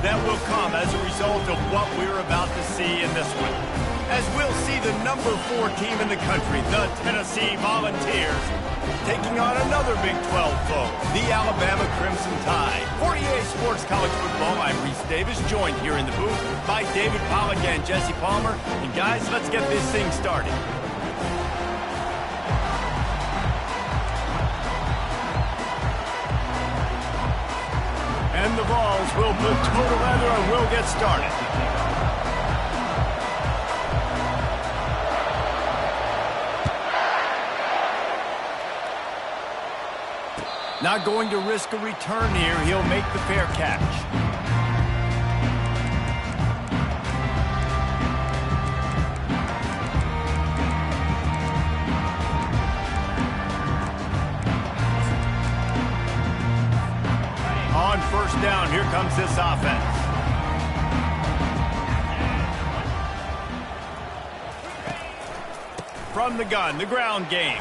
that will come as a result of what we're about to see in this one. As we'll see the number 4 team in the country, the Tennessee Volunteers, taking on another Big 12 foe, the Alabama Crimson Tide. For EA Sports College Football, I'm Reese Davis, joined here in the booth by David Pollack and Jesse Palmer. And guys, let's get this thing started. And the balls will put toe to leather and we'll get started. Not going to risk a return here. He'll make the fair catch. On first down, here comes this offense. From the gun, the ground game.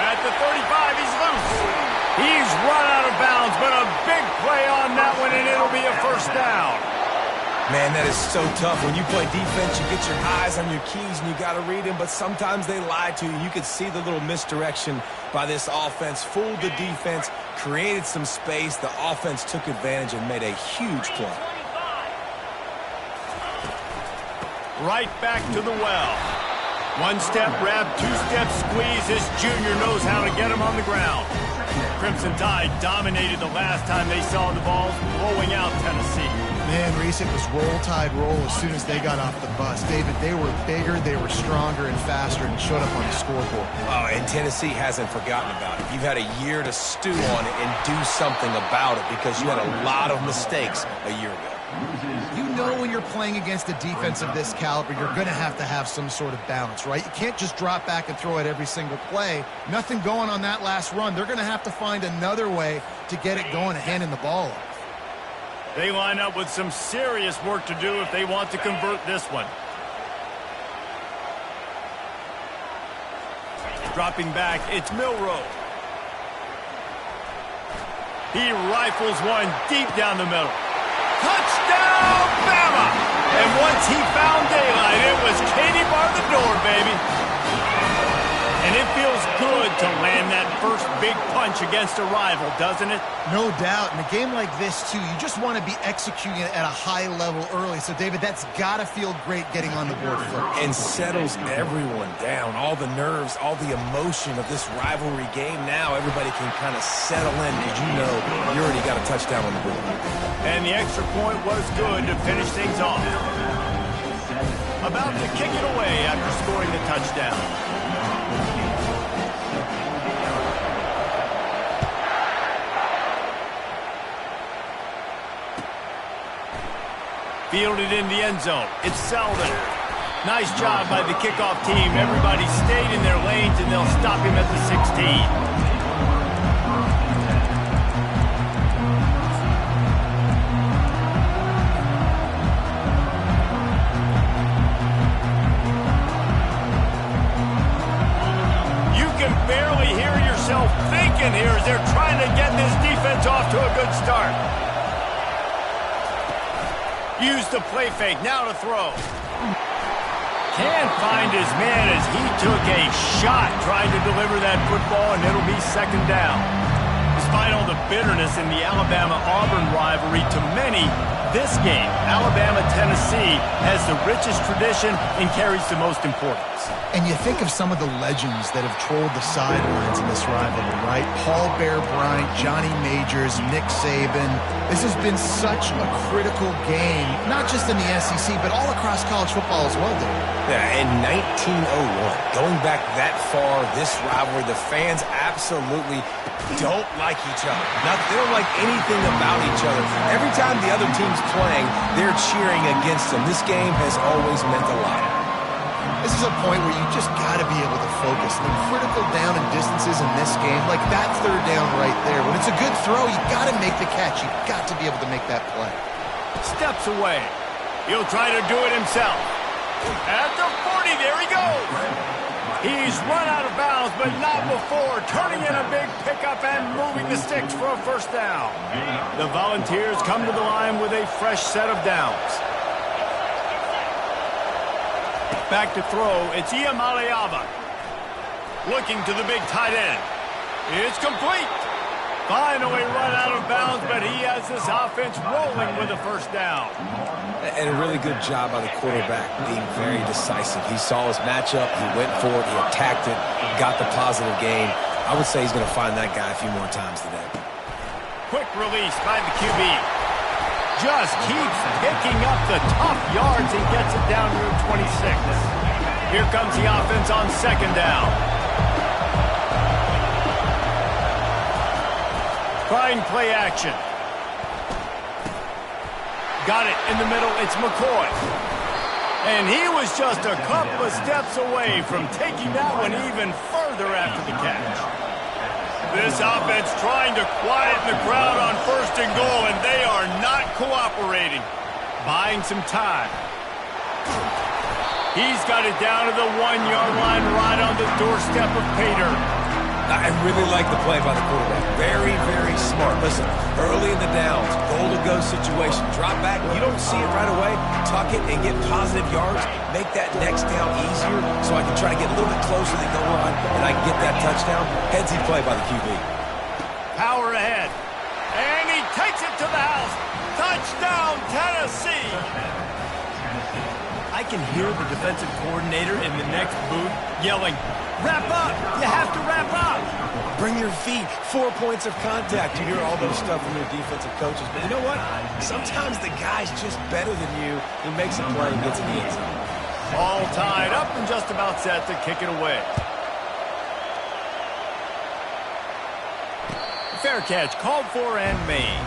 At the 35, he's loose. He's run out of bounds, but a big play on that one, and it'll be a first down. Man, that is so tough. When you play defense, you get your eyes on your keys, and you got to read them, but sometimes they lie to you. You could see the little misdirection by this offense, fooled the defense, created some space. The offense took advantage and made a huge play. Right back to the well. One-step grab, two-step squeeze. This junior knows how to get him on the ground. Crimson Tide dominated the last time they saw the balls blowing out Tennessee. Man, Reese, it was roll tide roll as soon as they got off the bus. David, they were bigger, they were stronger and faster, and showed up on the scoreboard. Oh, and Tennessee hasn't forgotten about it. You've had a year to stew on it and do something about it because you had a lot of mistakes a year ago. You know when you're playing against a defense of this caliber, you're going to have some sort of balance, right? You can't just drop back and throw it every single play. Nothing going on that last run. They're going to have to find another way to get it going and handing the ball off. They line up with some serious work to do if they want to convert this one. Dropping back, it's Milroe. He rifles one deep down the middle. Touchdown, Bama! And once he found daylight, it was Katie bar the door, baby. And it feels good to land that first big punch against a rival, doesn't it? No doubt. In a game like this, too, you just want to be executing it at a high level early. So, David, that's got to feel great getting on the board first. And settles everyone down. All the nerves, all the emotion of this rivalry game. Now everybody can kind of settle in because you know you already got a touchdown on the board. And the extra point was good to finish things off. About to kick it away after scoring the touchdown. Fielded in the end zone. It's Selden. Nice job by the kickoff team. Everybody stayed in their lanes, and they'll stop him at the 16. You can barely hear yourself thinking here as they're trying to get this defense off to a good start. Use the play fake, now to throw. Can't find his man as he took a shot trying to deliver that football, and it'll be second down. Despite all the bitterness in the Alabama-Auburn rivalry, to many, this game, Alabama-Tennessee, has the richest tradition and carries the most importance. And you think of some of the legends that have trolled the sidelines in this rivalry, right? Paul Bear Bryant, Johnny Majors, Nick Saban. This has been such a critical game, not just in the SEC, but all across college football as well, Dave. Yeah, in 1901, going back that far, this rivalry, the fans absolutely don't like each other. They don't like anything about each other. Every time the other team's playing, they're cheering against them. This game has always meant a lot. This is a point where you just got to be able to focus. The critical down and distances in this game, like that third down right there. When it's a good throw, you got to make the catch. You got to be able to make that play. Steps away. He'll try to do it himself. At the 40, there he goes. He's run out of bounds, but not before turning in a big pickup and moving the sticks for a first down. The Volunteers come to the line with a fresh set of downs. Back to throw, it's Iamaleava. Looking to the big tight end. It's complete. Finally run out of bounds, but he has this offense rolling with a first down. And a really good job by the quarterback being very decisive. He saw his matchup, he went for it, he attacked it, got the positive gain. I would say he's going to find that guy a few more times today. Quick release by the QB. Just keeps picking up the tough yards and gets it down to 26. Here comes the offense on second down. Trying play action. Got it in the middle. It's McCoy. And he was just a couple of steps away from taking that one even further after the catch. This offense trying to quieten the crowd on first and goal, and they are not cooperating. Buying some time. He's got it down to the 1-yard line right on the doorstep of Pater. I really like the play by the quarterback. Very, very smart. Listen, early in the downs, goal-to-go situation. Drop back. You don't see it right away. Tuck it and get positive yards. Make that next down easier so I can try to get a little bit closer to the goal line and I can get that touchdown. Headsy play by the QB. Power ahead. And he takes it to the house. Touchdown, Tennessee. I can hear the defensive coordinator in the next booth yelling, "Wrap up! You have to wrap up! Bring your feet, 4 points of contact." You hear all those stuff from your defensive coaches. But you know what? Sometimes the guy's just better than you. He makes a play and gets in the end zone. All tied up and just about set to kick it away. Fair catch called for and made.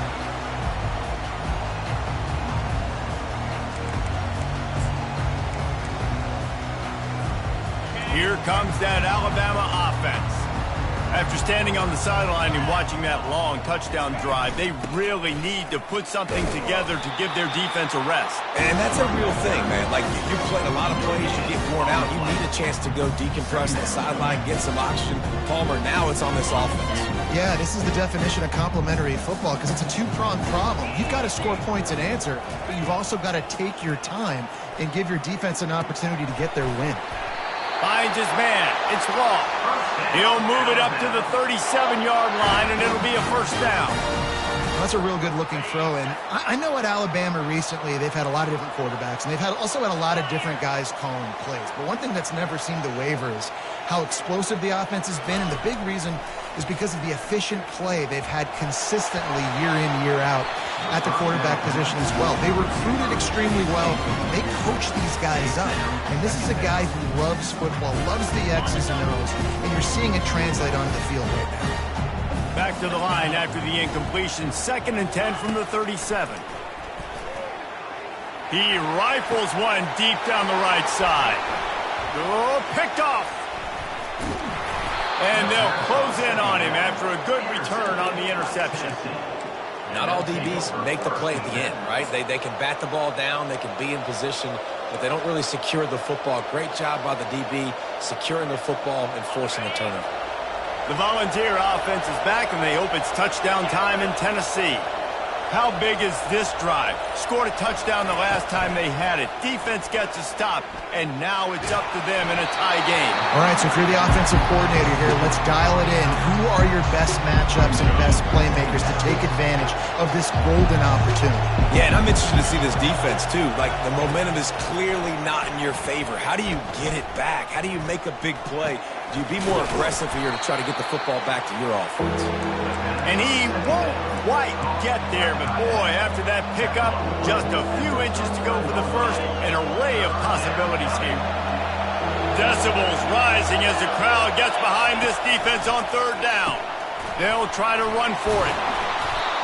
Here comes that Alabama offense. After standing on the sideline and watching that long touchdown drive, they really need to put something together to give their defense a rest. And that's a real thing, man. Like, you play a lot of plays, you get worn out, you need a chance to go decompress the sideline, get some oxygen. Palmer, now it's on this offense. Yeah, this is the definition of complementary football because it's a two-pronged problem. You've got to score points and answer, but you've also got to take your time and give your defense an opportunity to get their win. Finds his man. It's Law. He'll move it up to the 37-yard line, and it'll be a first down. That's a real good-looking throw. And I know at Alabama recently they've had a lot of different quarterbacks, and they've also had a lot of different guys calling plays. But one thing that's never seemed to waver is how explosive the offense has been, and the big reason is because of the efficient play they've had consistently year in, year out at the quarterback position as well. They recruited extremely well. They coach these guys up. And this is a guy who loves football, loves the X's and O's, and you're seeing it translate onto the field right now. Back to the line after the incompletion. 2nd and 10 from the 37. He rifles one deep down the right side. Oh, picked off. And they'll close in on him after a good return on the interception. Not all DBs make the play at the end, right? They can bat the ball down, they can be in position, but they don't really secure the football. Great job by the DB securing the football and forcing the turnover. The Volunteer offense is back, and they hope it's touchdown time in Tennessee. How big is this drive? Scored a touchdown the last time they had it. Defense gets a stop, and now it's up to them in a tie game. All right, so if you're the offensive coordinator here, let's dial it in. Who are your best matchups and best playmakers to take advantage of this golden opportunity? Yeah, and I'm interested to see this defense, too. Like, the momentum is clearly not in your favor. How do you get it back? How do you make a big play? Do you be more aggressive here to try to get the football back to your offense? And he won't quite get there, but boy, after that pickup, just a few inches to go for the first, an array of possibilities here. Decibels rising as the crowd gets behind this defense on 3rd down. They'll try to run for it.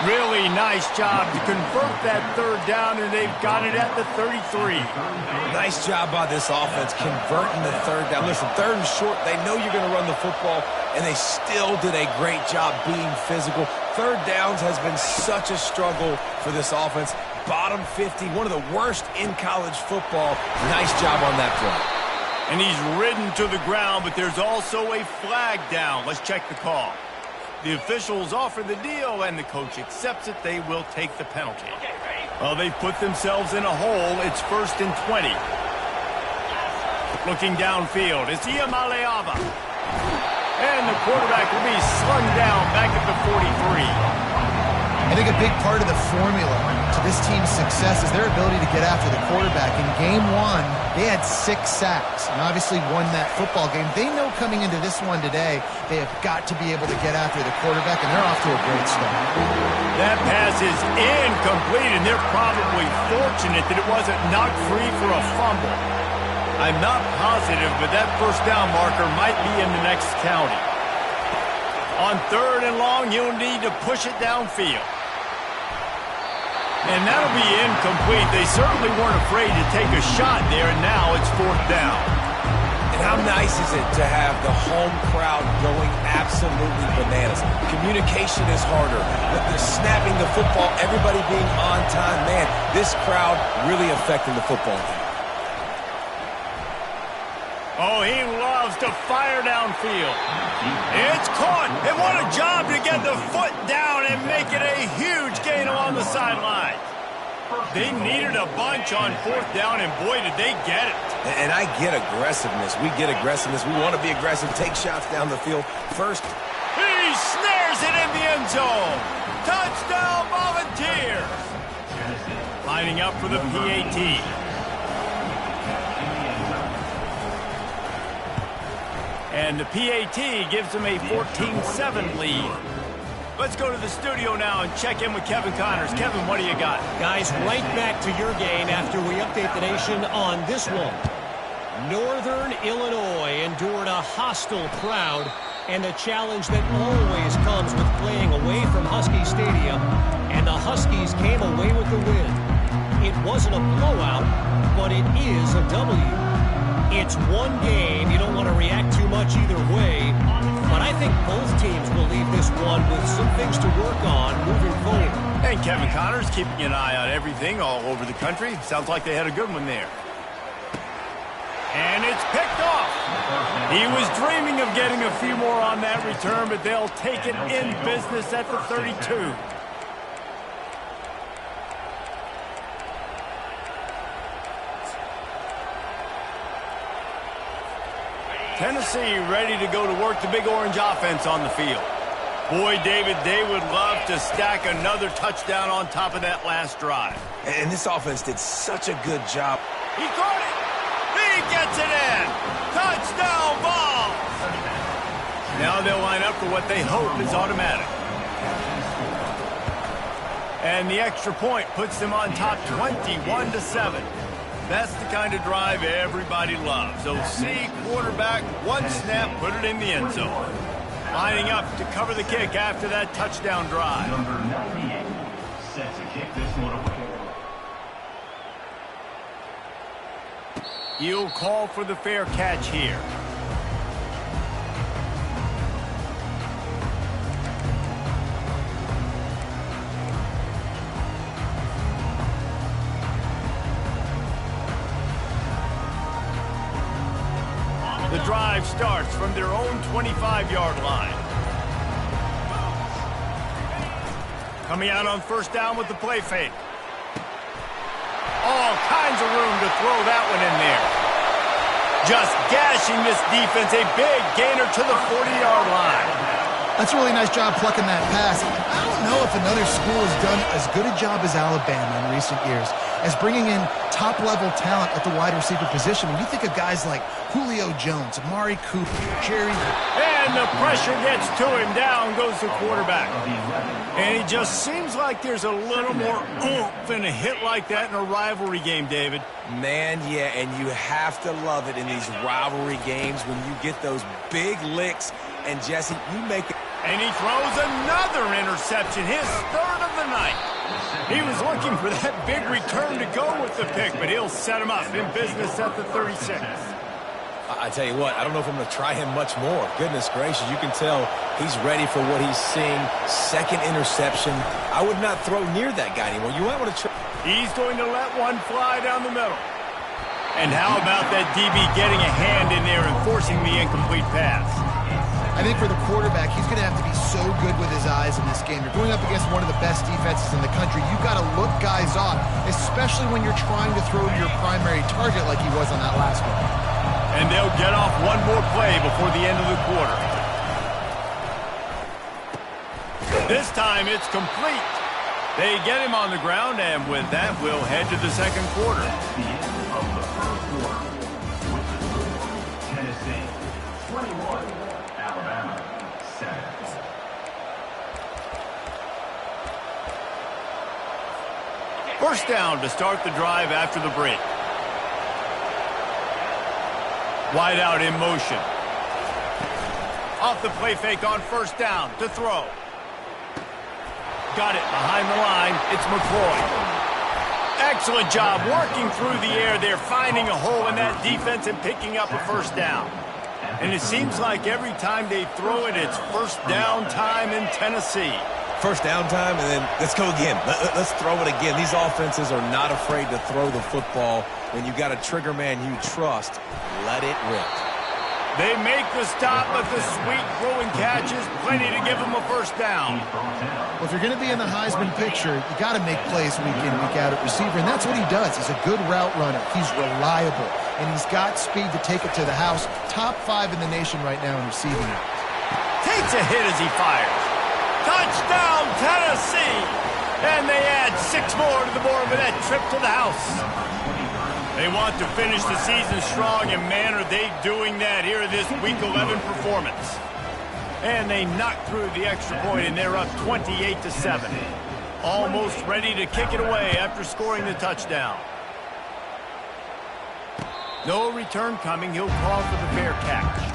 Really nice job to convert that 3rd down, and they've got it at the 33. Nice job by this offense converting the 3rd down. Listen, 3rd and short, they know you're going to run the football, and they still did a great job being physical. 3rd downs has been such a struggle for this offense. Bottom 50, one of the worst in college football. Nice job on that play. And he's ridden to the ground, but there's also a flag down. Let's check the call. The officials offer the deal, and the coach accepts it. They will take the penalty. Well, they've put themselves in a hole. It's 1st and 20. Looking downfield, it's Iamaleava. And the quarterback will be slung down back at the 43. I think a big part of the formula to this team's success is their ability to get after the quarterback. In game 1, they had 6 sacks and obviously won that football game. They know coming into this one today, they have got to be able to get after the quarterback, and they're off to a great start. That pass is incomplete, and they're probably fortunate that it wasn't knocked free for a fumble. I'm not positive, but that first down marker might be in the next county. On 3rd and long, you'll need to push it downfield. And that'll be incomplete. They certainly weren't afraid to take a shot there, and now it's 4th down. And how nice is it to have the home crowd going absolutely bananas? Communication is harder. But they're snapping the football, everybody being on time. Man, this crowd really affecting the football game. Oh, he loves to fire downfield. It's caught, and what a job to get the foot down and make it a huge gain along the sideline. They needed a bunch on 4th down, and boy, did they get it. And I get aggressiveness. We get aggressiveness. We want to be aggressive, take shots down the field. First, he snares it in the end zone. Touchdown, Volunteers. Lining up for the PAT. And the PAT gives them a 14-7 lead. Let's go to the studio now and check in with Kevin Connors. Kevin, what do you got? Guys, right back to your game after we update the nation on this one. Northern Illinois endured a hostile crowd and the challenge that always comes with playing away from Husky Stadium, and the Huskies came away with the win. It wasn't a blowout, but it is a W. It's one game. You don't want to react too much either way. But I think both teams will leave this one with some things to work on moving forward. And Kevin Connors keeping an eye on everything all over the country. Sounds like they had a good one there. And it's picked off. He was dreaming of getting a few more on that return, but they'll take it in business at the 32. Tennessee ready to go to work the Big Orange offense on the field. Boy, David, they would love to stack another touchdown on top of that last drive. and this offense did such a good job. He caught it. He gets it in. Touchdown ball. Now they'll line up for what they hope is automatic. And the extra point puts them on top 21-7. That's the kind of drive everybody loves. OC, quarterback, one snap, put it in the end zone. Lining up to cover the kick after that touchdown drive. Number 98 set to kick this one away. He'll call for the fair catch here. The drive starts from their own 25-yard line. Coming out on first down with the play fake. All kinds of room to throw that one in there. Just gashing this defense, a big gainer to the 40-yard line. That's a really nice job plucking that pass. I don't know if another school has done as good a job as Alabama in recent years as bringing in top-level talent at the wide receiver position. When you think of guys like Julio Jones, Amari Cooper, Jerry. And the pressure gets to him. Down goes the quarterback. And it just seems like there's a little more oomph in a hit like that in a rivalry game, David. Man, yeah, and you have to love it in these rivalry games when you get those big licks. And, Jesse, you make it. And he throws another interception, his third of the night. He was looking for that big return to go with the pick, but he'll set him up in business at the 36. I tell you what, I don't know if I'm going to try him much more. Goodness gracious, you can tell he's ready for what he's seeing. Second interception. I would not throw near that guy anymore. You might want to try. He's going to let one fly down the middle. And how about that DB getting a hand in there and forcing the incomplete pass? I think for the quarterback, he's going to have to be so good with his eyes in this game. You're going up against one of the best defenses in the country. You've got to look guys off, especially when you're trying to throw to your primary target like he was on that last one. And they'll get off one more play before the end of the quarter. This time it's complete. They get him on the ground, and with that, we'll head to the second quarter. The end of the first quarter. With the score, Tennessee 21, Alabama 7. First down to start the drive after the break. Wide out in motion. Off the play fake on first down to throw. Got it behind the line. It's McCoy. Excellent job working through the air there, finding a hole in that defense and picking up a first down. And it seems like every time they throw it, it's first down time in Tennessee. First down time, and then let's go again. Let's throw it again. These offenses are not afraid to throw the football. When you got a trigger man you trust, let it rip. They make the stop, but the sweet throwing catch is plenty to give them a first down. Well, if you're going to be in the Heisman picture, you got to make plays week in, week out at receiver, and that's what he does. He's a good route runner. He's reliable, and he's got speed to take it to the house. Top 5 in the nation right now in receiving it. Takes a hit as he fires. Touchdown, Tennessee! And they add 6 more to the board with that trip to the house. They want to finish the season strong, and man, are they doing that here in this Week 11 performance. And they knock through the extra point, and they're up 28-7. Almost ready to kick it away after scoring the touchdown. No return coming. He'll call for the fair catch.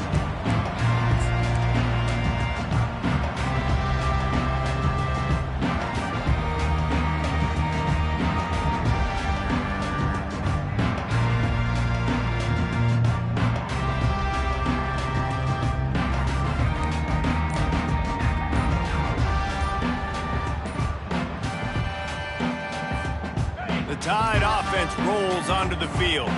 Tide offense rolls onto the field.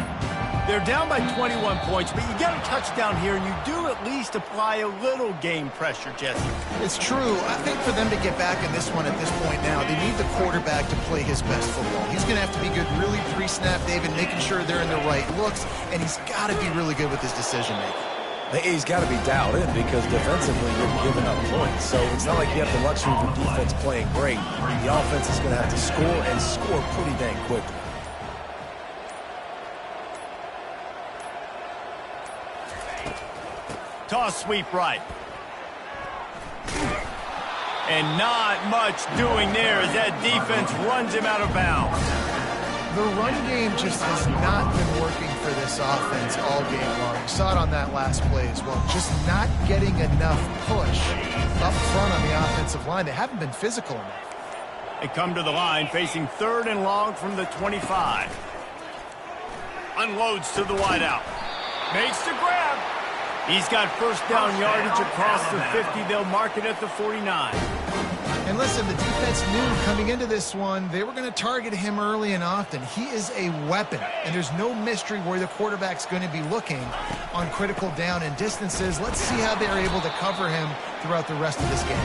They're down by 21 points, but you get a touchdown here, and you do at least apply a little game pressure, Jesse. It's true. I think for them to get back in this one at this point now, they need the quarterback to play his best football. He's going to have to be good really pre-snap, David, making sure they're in the right looks, and he's got to be really good with his decision-making. He's got to be dialed in because defensively you're giving up points. So it's not like you have the luxury of your defense playing great. The offense is going to have to score and score pretty dang quickly. Toss sweep right. And not much doing there as that defense runs him out of bounds. The run game just has not been working for this offense all game long. You saw it on that last play as well. Just not getting enough push up front on the offensive line. They haven't been physical enough. They come to the line facing 3rd and long from the 25. Unloads to the wideout. Makes the grab. He's got first down yardage across the 50. They'll mark it at the 49. And listen, the defense knew coming into this one, they were going to target him early and often. He is a weapon, and there's no mystery where the quarterback's going to be looking on critical down and distances. Let's see how they're able to cover him throughout the rest of this game.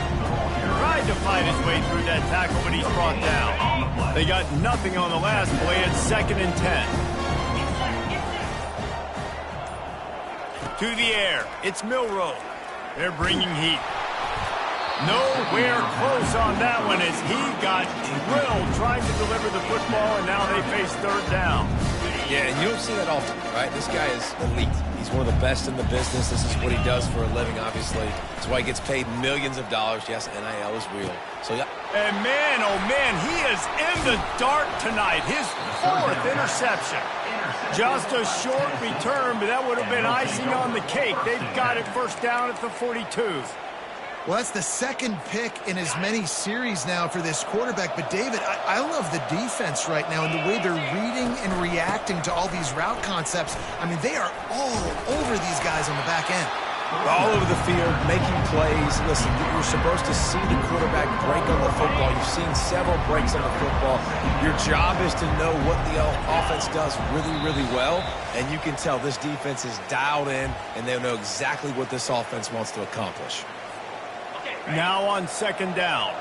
Tried to fight his way through that tackle, but he's brought down. They got nothing on the last play. It's 2nd and 10. To the air. It's Milroe. They're bringing heat. Nowhere close on that one as he got drilled trying to deliver the football, and now they face 3rd down. Yeah, and you don't see that often, right? This guy is elite. He's one of the best in the business. This is what he does for a living, obviously. That's why he gets paid millions of dollars. Yes, NIL is real. So, yeah. And man, oh man, he is in the dark tonight. His 4th interception. Just a short return, but that would have been icing on the cake. They've got it first down at the 42. Well, that's the 2nd pick in as many series now for this quarterback. But, David, I love the defense right now and the way they're reading and reacting to all these route concepts. I mean, they are all over these guys on the back end. All over the field, making plays. Listen, you're supposed to see the quarterback break on the football. You've seen several breaks on the football. Your job is to know what the offense does really, really well, and you can tell this defense is dialed in, and they know exactly what this offense wants to accomplish. Now on second down.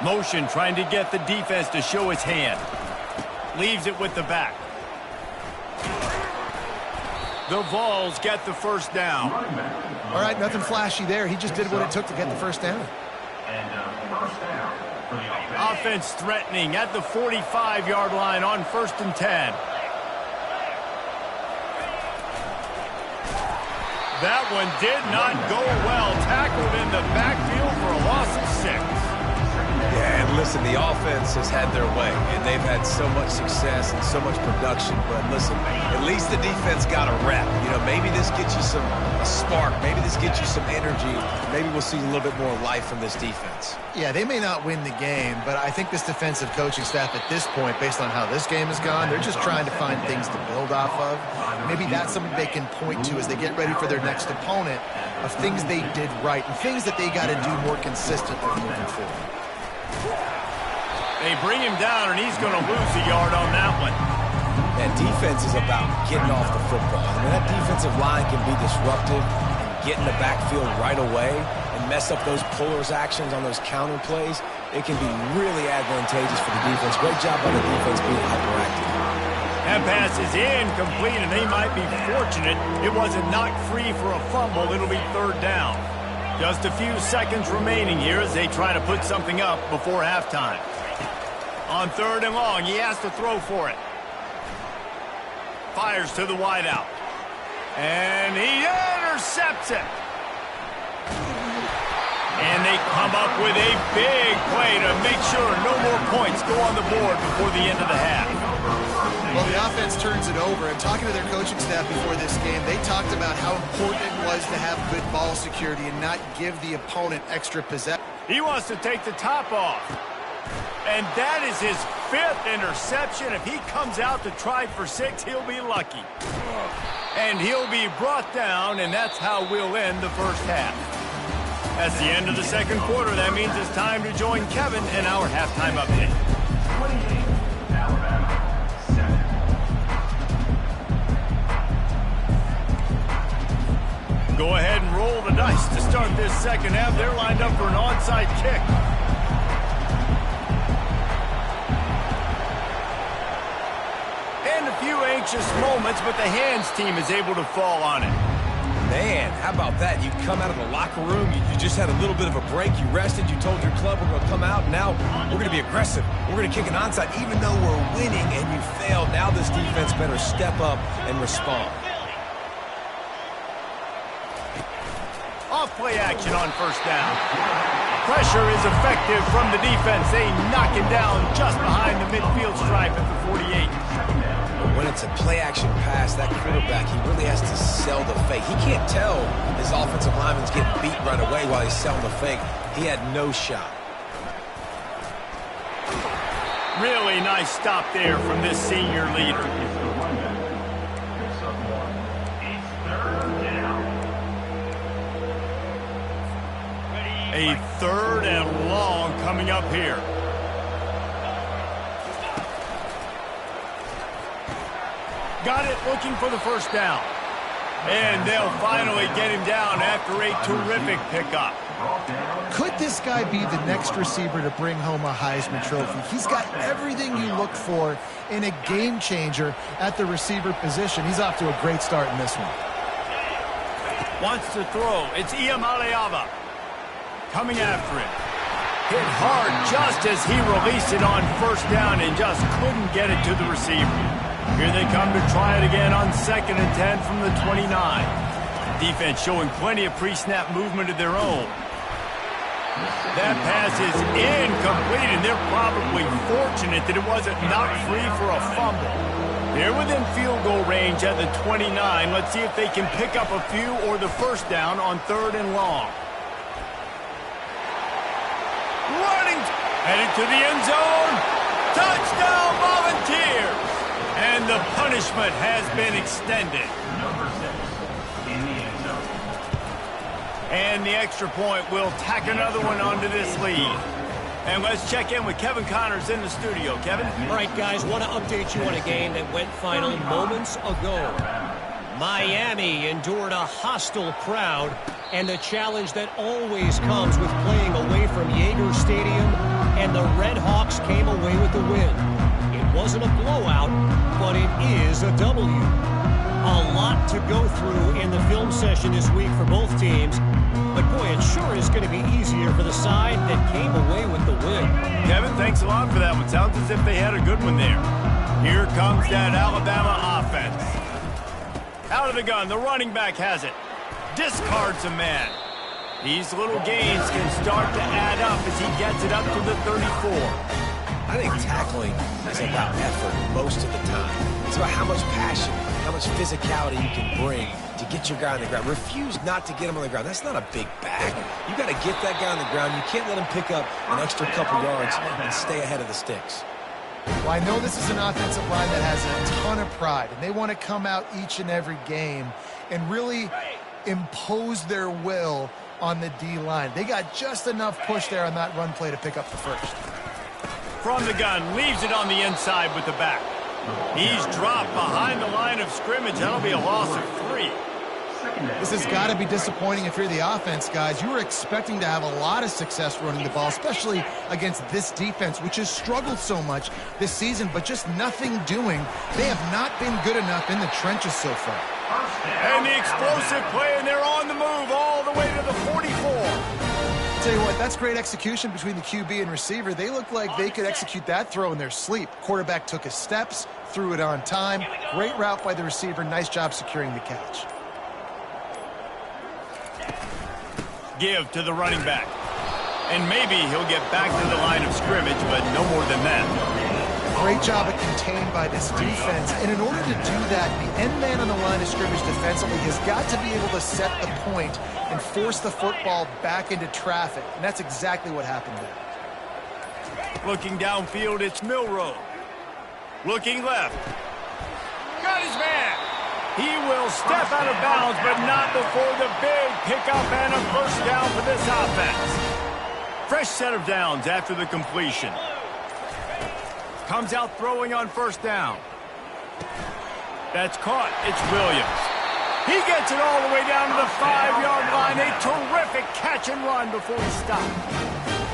Motion trying to get the defense to show his hand. Leaves it with the back. The Vols get the first down. All right, nothing flashy there. He just did what it took to get the first down. And first down for the Offense threatening at the 45-yard line on 1st and 10. That one did not go well. Tackled in the backfield for a loss of 6. Yeah, and listen, the offense has had their way, and they've had so much success and so much production. But listen, at least the defense got a rep. You know, maybe this gets you a spark. Maybe this gets you some energy. Maybe we'll see a little bit more life from this defense. Yeah, they may not win the game, but I think this defensive coaching staff at this point, based on how this game has gone, they're just trying to find things to build off of. Maybe that's something they can point to as they get ready for their next opponent, of things they did right and things that they got to do more consistently moving forward. They bring him down, and he's going to lose a yard on that one. That defense is about getting off the football. I mean, that defensive line can be disruptive and get in the backfield right away and mess up those pullers actions on those counter plays. It can be really advantageous for the defense. Great job by the defense being hyperactive. That pass is incomplete, and they might be fortunate it wasn't knocked free for a fumble. It'll be 3rd down. Just a few seconds remaining here as they try to put something up before halftime. On 3rd and long, he has to throw for it. Fires to the wideout. And he intercepts it. And they come up with a big play to make sure no more points go on the board before the end of the half. Well, the offense turns it over, and talking to their coaching staff before this game, they talked about how important it was to have good ball security and not give the opponent extra possession. He wants to take the top off. And that is his 5th interception. If he comes out to try for 6, he'll be lucky. And he'll be brought down, and that's how we'll end the first half. That's the end of the second quarter. That means it's time to join Kevin in our halftime update. 28, Alabama, 7. Go ahead and roll the dice to start this second half. They're lined up for an onside kick. And a few anxious moments, but the hands team is able to fall on it. Man, how about that? You come out of the locker room, you just had a little bit of a break, you rested, you told your club we're going to come out, now we're going to be aggressive. We're going to kick an onside, even though we're winning and you failed. Now this defense better step up and respond. Off play action on 1st down. Pressure is effective from the defense. They knock him down just behind the midfield stripe at the 48. When it's a play-action pass, that quarterback, he really has to sell the fake. He can't tell his offensive lineman's getting beat right away while he's selling the fake. He had no shot. Really nice stop there from this senior leader. A 3rd and long coming up here. Got it, looking for the first down. And they'll finally get him down after a terrific pickup. Could this guy be the next receiver to bring home a Heisman Trophy? He's got everything you look for in a game changer at the receiver position. He's off to a great start in this one. Wants to throw. It's Iamaleava coming after him. Hit hard just as he released it on 1st down and just couldn't get it to the receiver. Here they come to try it again on 2nd and 10 from the 29. Defense showing plenty of pre-snap movement of their own. That pass is incomplete, and they're probably fortunate that it wasn't knocked free for a fumble. They're within field goal range at the 29. Let's see if they can pick up a few or the first down on 3rd and long. Running, headed to the end zone. Touchdown, Volunteers! And the punishment has been extended. Number 6 in the end zone. And the extra point will tack another one onto this lead. And let's check in with Kevin Connors in the studio. Kevin? All right, guys, want to update you on a game that went final moments ago. Miami endured a hostile crowd and the challenge that always comes with playing away from Yager Stadium, and the Red Hawks came away with the win. It wasn't a blowout, but it is a W. A lot to go through in the film session this week for both teams, but boy, it sure is going to be easier for the side that came away with the win. Kevin, thanks a lot for that one. Sounds as if they had a good one there. Here comes that Alabama offense. Out of the gun, the running back has it. Discards a man. These little gains can start to add up as he gets it up to the 34. I think tackling is about effort most of the time. It's about how much passion, how much physicality you can bring to get your guy on the ground. Refuse not to get him on the ground. That's not a big bag. You got to get that guy on the ground. You can't let him pick up an extra couple yards and stay ahead of the sticks. Well, I know this is an offensive line that has a ton of pride, and they want to come out each and every game and really impose their will on the D-line. They got just enough push there on that run play to pick up the first. From the gun, leaves it on the inside with the back. He's dropped behind the line of scrimmage. That'll be a loss of 3. This has got to be disappointing if you're the offense, guys. You were expecting to have a lot of success running the ball, especially against this defense, which has struggled so much this season, but just nothing doing. They have not been good enough in the trenches so far. And the explosive play, and they're on the move all the way to the 44. Tell you what, that's great execution between the QB and receiver. They look like they could execute that throw in their sleep. Quarterback took his steps, threw it on time. Great route by the receiver. Nice job securing the catch. Give to the running back. And maybe he'll get back to the line of scrimmage, but no more than that. Great job at contained by this defense. And in order to do that, the end man on the line of scrimmage defensively has got to be able to set the point and force the football back into traffic. And that's exactly what happened there. Looking downfield, it's Milroe. Looking left. Got his man. He will step out of bounds, but not before the big pickup and a first down for this offense. Fresh set of downs after the completion. Comes out throwing on first down. That's caught. It's Williams. He gets it all the way down to the 5-yard line. A terrific catch and run before he stopped.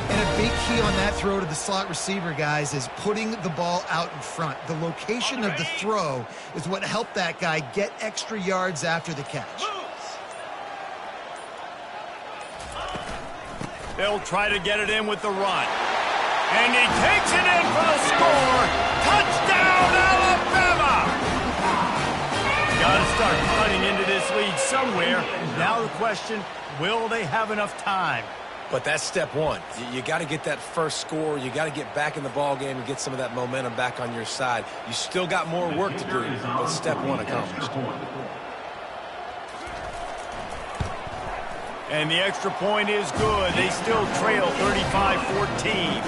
And a big key on that throw to the slot receiver, guys, is putting the ball out in front. The location of the throw is what helped that guy get extra yards after the catch. They'll try to get it in with the run. And he takes it in for the score. Touchdown, Alabama! Got to start cutting into this lead somewhere. Now the question, will they have enough time? But that's step one. You got to get that first score. You got to get back in the ball game and get some of that momentum back on your side. You still got more work to do, but step one accomplished. And the extra point is good. They still trail 35-14.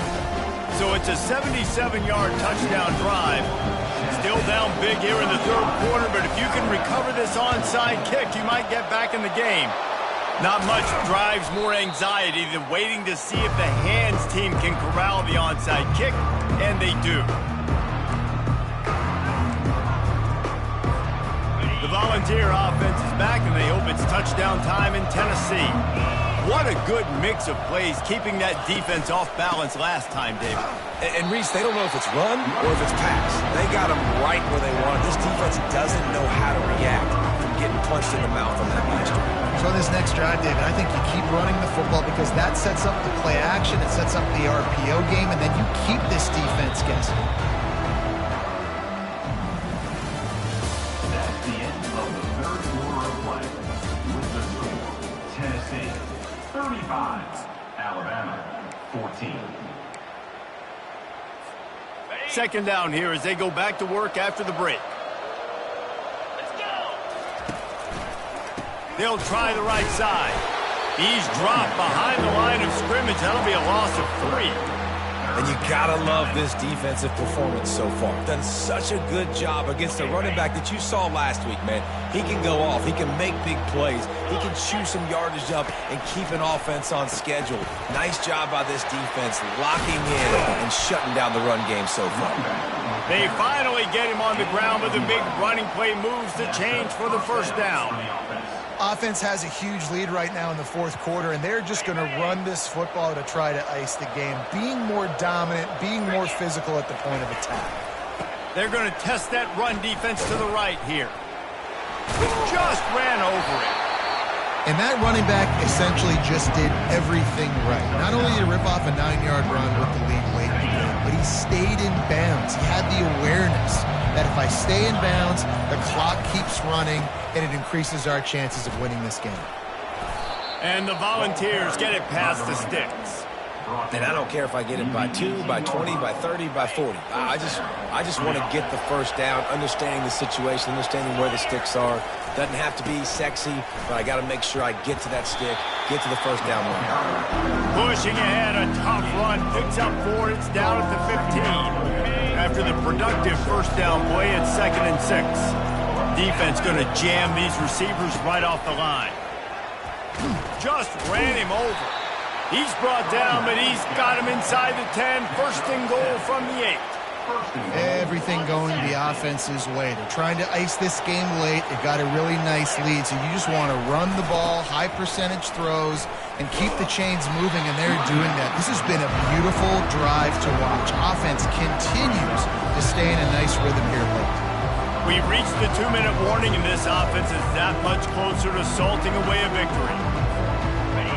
So it's a 77-yard touchdown drive. Still down big here in the third quarter, but if you can recover this onside kick, you might get back in the game. Not much drives more anxiety than waiting to see if the hands team can corral the onside kick, and they do. The Volunteer offense is back, and they hope it's touchdown time in Tennessee. What a good mix of plays, keeping that defense off balance last time, David. And Reese, they don't know if it's run or if it's pass. They got them right where they want it. This defense doesn't know how to react from getting punched in the mouth on that last drive. So on this next drive, David, I think you keep running the football because that sets up the play action, it sets up the RPO game, and then you keep this defense guessing. That's the end of the third quarter of play. With the score, Tennessee 35, Alabama 14. Second down here as they go back to work after the break. They'll try the right side. He's dropped behind the line of scrimmage. That'll be a loss of 3. And you gotta love this defensive performance so far. Done such a good job against the running back that you saw last week, man. He can go off. He can make big plays. He can chew some yardage up and keep an offense on schedule. Nice job by this defense locking in and shutting down the run game so far. They finally get him on the ground, but the big running play moves the change for the first down. Offense has a huge lead right now in the fourth quarter, and they're just going to run this football to try to ice the game, being more dominant, being more physical at the point of attack. They're going to test that run defense to the right here. Just ran over it. And that running back essentially just did everything right. Not only did he rip off a 9-yard run with the lead late in the game, but he stayed in bounds. He had the awareness that if I stay in bounds, the clock keeps running, and it increases our chances of winning this game. And the Volunteers get it past the sticks. And I don't care if I get it by 2, by 20, by 30, by 40. I just want to get the first down, understanding the situation, understanding where the sticks are. Doesn't have to be sexy, but I got to make sure I get to that stick, get to the first down run. Pushing ahead, a tough run, picks up 4, it's down at the 15. After the productive first down play, it's 2nd and 6. Defense going to jam these receivers right off the line. Just ran him over. He's brought down, but he's got him inside the 10. First and goal from the 8. Everything going the offense's way. They're trying to ice this game late. They got a really nice lead, so you just want to run the ball, high percentage throws, and keep the chains moving, and they're doing that. This has been a beautiful drive to watch. Offense continues to stay in a nice rhythm here late. We've reached the 2-minute warning, and this offense is that much closer to salting away a victory.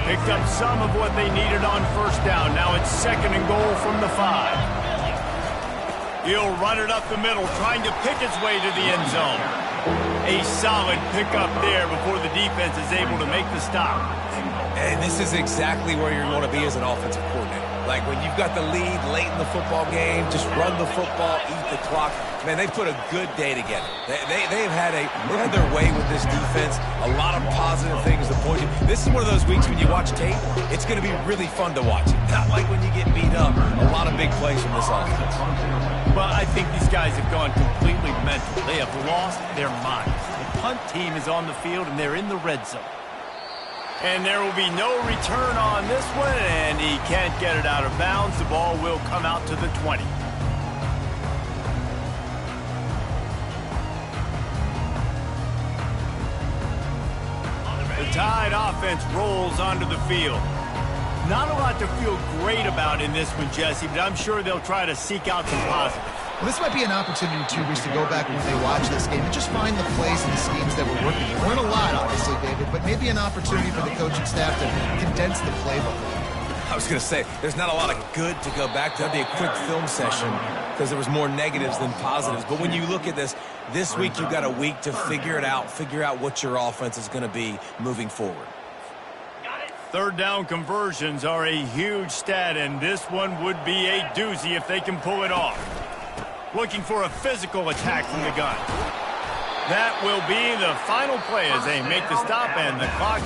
Picked up some of what they needed on first down. Now it's 2nd and goal from the 5. He'll run it up the middle, trying to pick his way to the end zone. A solid pickup there before the defense is able to make the stop. And this is exactly where you're going to be as an offensive coordinator. Like when you've got the lead late in the football game, just run the football, eat the clock. Man, they put a good day together. They've had their way with this defense. A lot of positive things to point to. This is one of those weeks when you watch tape, it's going to be really fun to watch. Not like when you get beat up. A lot of big plays from this offense. Well, I think these guys have gone completely mental. They have lost their minds. The punt team is on the field, and they're in the red zone. And there will be no return on this one, and he can't get it out of bounds. The ball will come out to the 20. The Tide offense rolls onto the field. Not a lot to feel great about in this one, Jesse, but I'm sure they'll try to seek out some positives. Well, this might be an opportunity, too, Reese, to go back when they watch this game and just find the plays and the schemes that were working. There weren't a lot, obviously, David, but maybe an opportunity for the coaching staff to condense the playbook. I was going to say, there's not a lot of good to go back to. That'd be a quick film session because there was more negatives than positives. But when you look at this week you've got a week to figure it out, figure out what your offense is going to be moving forward. Third down conversions are a huge stat, and this one would be a doozy if they can pull it off. Looking for a physical attack from the gun. That will be the final play as they make the stop, and the clock